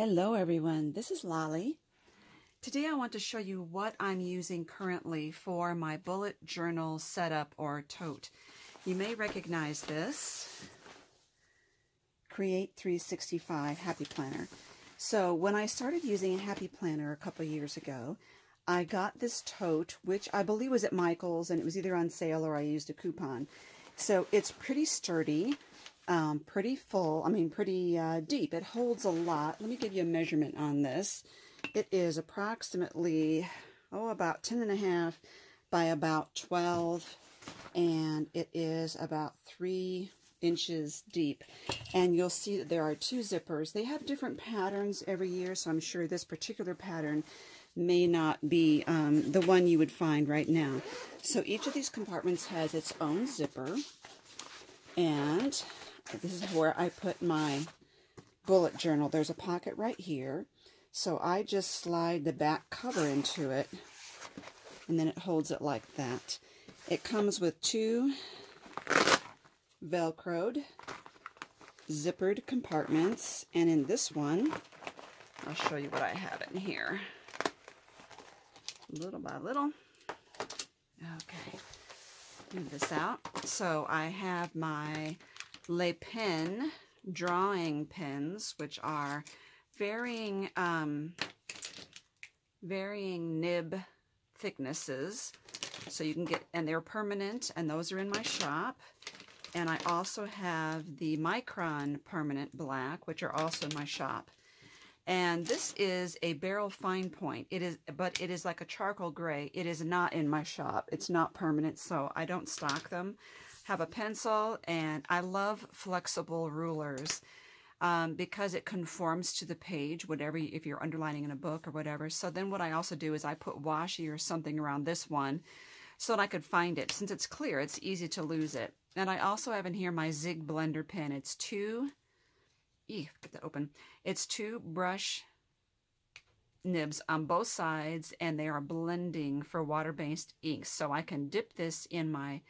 Hello everyone, this is Lolly. Today I want to show you what I'm using currently for my bullet journal setup or tote. You may recognize this, Create 365 Happy Planner. So when I started using a Happy Planner a couple years ago, I got this tote, which I believe was at Michael's, and it was either on sale or I used a coupon. So it's pretty sturdy. Pretty full, pretty deep. It holds a lot. Let me give you a measurement on this. It is approximately, about 10.5 by about 12, and it is about 3 inches deep. And you'll see that there are 2 zippers. They have different patterns every year, so I'm sure this particular pattern may not be the one you would find right now. So each of these compartments has its own zipper, and this is where I put my bullet journal. There's a pocket right here. So I just slide the back cover into it, and then it holds it like that. It comes with 2 Velcroed, zippered compartments. And in this one, I'll show you what I have in here. Little by little. Okay. Move this out. So I have my Le Pen drawing pens, which are varying nib thicknesses, so you can get, and they're permanent, and those are in my shop. And I also have the Micron permanent black, which are also in my shop. And this is a barrel fine point. But it is like a charcoal gray. It is not in my shop. It's not permanent, so I don't stock them. Have a pencil, and I love flexible rulers because it conforms to the page, if you're underlining in a book or whatever. So then what I also do is I put washi or something around this one so that I could find it. Since it's clear, it's easy to lose it. And I also have in here my Zig Blender pen. It's 2, get that open. It's 2 brush nibs on both sides, and they are blending for water-based inks. So I can dip this in my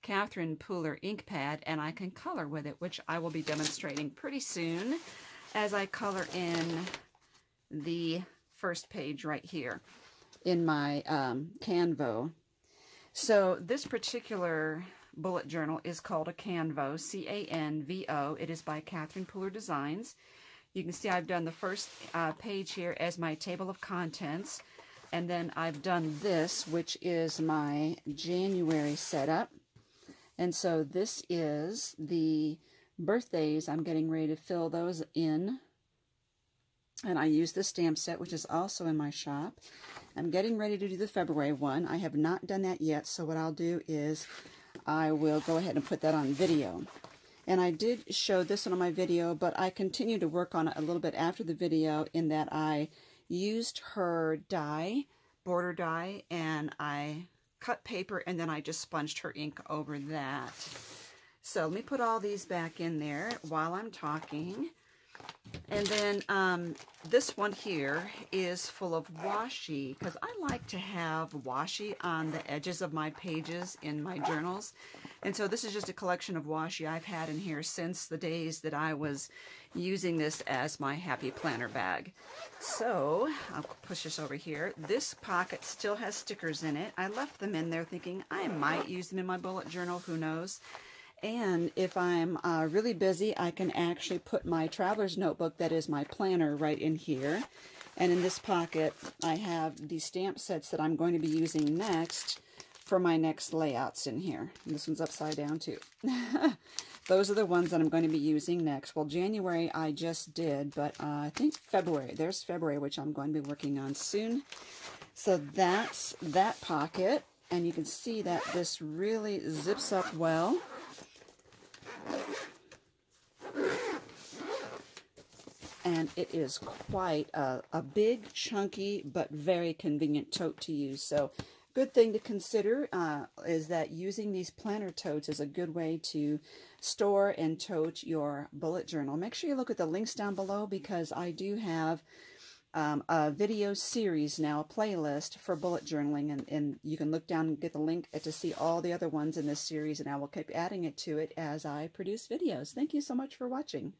Catherine Pooler ink pad, and I can color with it, which I will be demonstrating pretty soon as I color in the first page right here in my Canvo. So this particular bullet journal is called a Canvo, C-A-N-V-O. It is by Catherine Pooler Designs. You can see I've done the first page here as my table of contents, and then I've done this, which is my January setup. And so this is the birthdays. I'm getting ready to fill those in. And I use the stamp set, which is also in my shop. I'm getting ready to do the February one. I have not done that yet, so what I'll do is I will go ahead and put that on video. And I did show this one on my video, but I continue to work on it a little bit after the video, in that I used her die, border die, and I cut paper, and then I just sponged her ink over that. So let me put all these back in there while I'm talking. And then this one here is full of washi, because I like to have washi on the edges of my pages in my journals. And so this is just a collection of washi I've had in here since the days that I was using this as my Happy Planner bag. So I'll push this over here. This pocket still has stickers in it. I left them in there thinking I might use them in my bullet journal, who knows. And if I'm really busy, I can actually put my traveler's notebook, that is my planner, right in here. And in this pocket, I have the stamp sets that I'm going to be using next for my next layouts in here. And this one's upside down too. Those are the ones that I'm going to be using next. Well, January I just did, but I think February. There's February, which I'm going to be working on soon. So that's that pocket. And you can see that this really zips up well. And it is quite a big, chunky, but very convenient tote to use. So good thing to consider is that using these planner totes is a good way to store and tote your bullet journal. Make sure you look at the links down below, because I do have a video series now, a playlist for bullet journaling, and you can look down and get the link to see all the other ones in this series, and I will keep adding it to it as I produce videos. Thank you so much for watching.